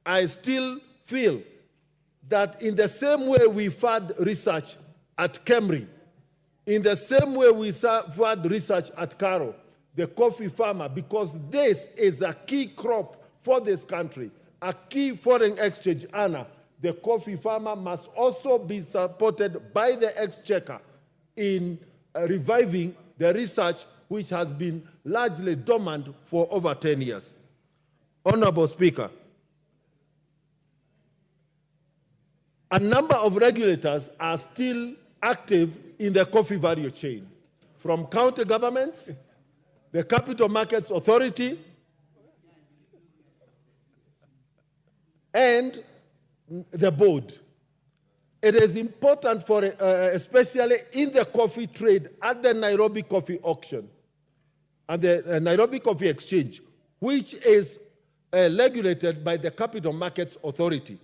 I still feel that in the same way we fund research at Kemri, in the same way we fund research at Karo, the coffee farmer, because this is a key crop for this country, a key foreign exchange earner, the coffee farmer must also be supported by the exchequer in reviving the research which has been largely dormant for over 10 years. Honorable Speaker, a number of regulators are still active in the coffee value chain, from county governments, the Capital Markets Authority, and the board. It is important for, especially in the coffee trade at the Nairobi Coffee Auction and the Nairobi Coffee Exchange, which is regulated by the Capital Markets Authority,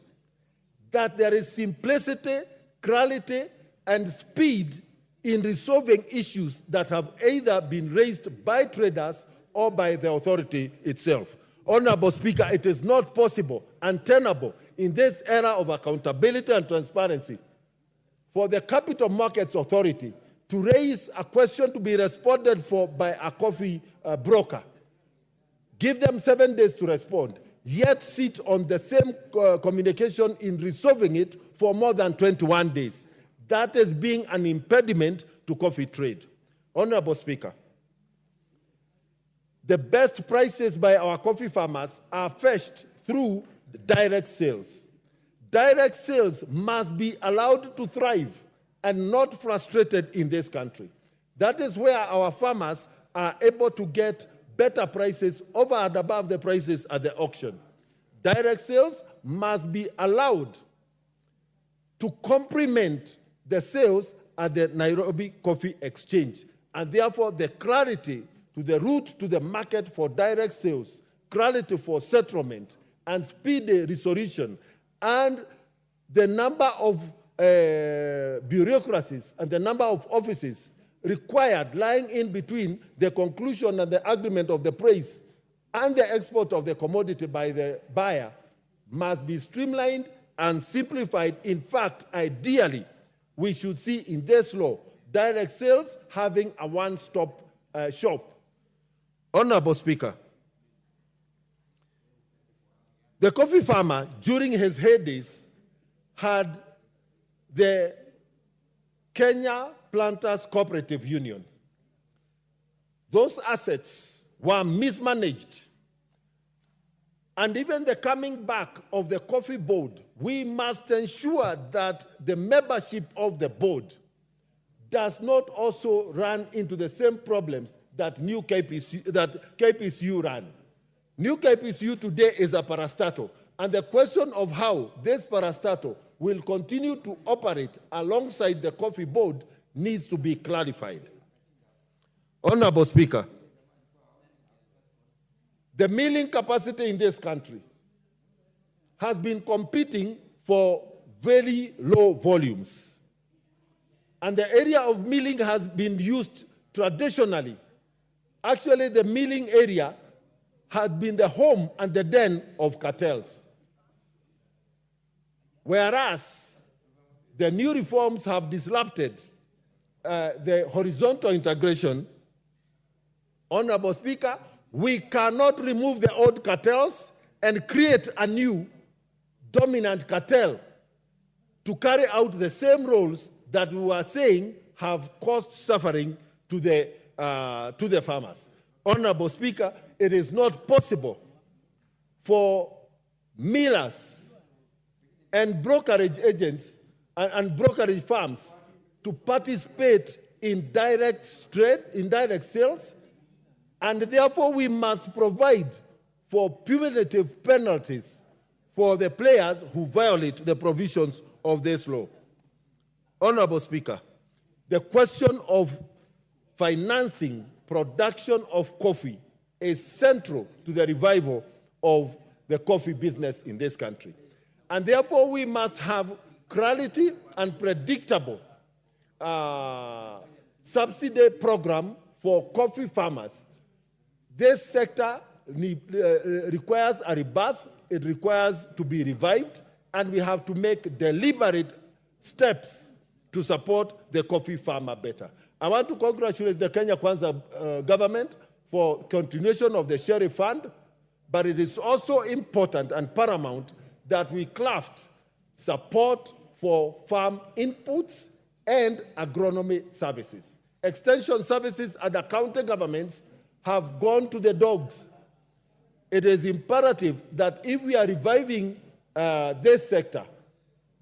that there is simplicity, clarity, and speed in resolving issues that have either been raised by traders or by the authority itself. Honorable Speaker, it is not possible and tenable in this era of accountability and transparency for the Capital Markets Authority to raise a question to be responded for by a coffee broker, give them 7 days to respond, yet sit on the same communication in resolving it for more than 21 days. That is being an impediment to coffee trade. Honorable Speaker, the best prices by our coffee farmers are fetched through direct sales. Direct sales must be allowed to thrive and not frustrated in this country. That is where our farmers are able to get better prices over and above the prices at the auction. Direct sales must be allowed to complement the sales at the Nairobi Coffee Exchange, and therefore the clarity to the route to the market for direct sales, clarity for settlement, and speedy resolution, and the number of bureaucracies and the number of offices required lying in between the conclusion and the agreement of the price and the export of the commodity by the buyer must be streamlined and simplified. In fact, ideally, we should see in this law direct sales having a one-stop shop. Honorable Speaker, the coffee farmer during his heydays had the Kenya Planters Cooperative Union. Those assets were mismanaged. And even the coming back of the coffee board, we must ensure that the membership of the board does not also run into the same problems that KPCU ran. New KPCU today is a parastatal, and the question of how this parastatal will continue to operate alongside the coffee board needs to be clarified. Honorable Speaker, the milling capacity in this country has been competing for very low volumes. And the area of milling has been used traditionally. Actually, the milling area had been the home and the den of cartels. Whereas the new reforms have disrupted the horizontal integration, Honorable Speaker, we cannot remove the old cartels and create a new dominant cartel to carry out the same roles that we were saying have caused suffering to the farmers. Honorable Speaker, it is not possible for millers and brokerage agents and brokerage firms to participate in direct trade, in direct sales, and therefore we must provide for punitive penalties for the players who violate the provisions of this law. Honorable Speaker, the question of financing production of coffee is central to the revival of the coffee business in this country. And therefore we must have clarity and predictable subsidy program for coffee farmers. This sector requires a rebirth, it requires to be revived, and we have to make deliberate steps to support the coffee farmer better. I want to congratulate the Kenya Kwanza government for continuation of the Sheriff Fund, but it is also important and paramount that we craft support for farm inputs and agronomy services. Extension services and the county governments have gone to the dogs. It is imperative that if we are reviving this sector,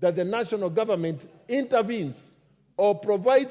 that the national government intervenes or provides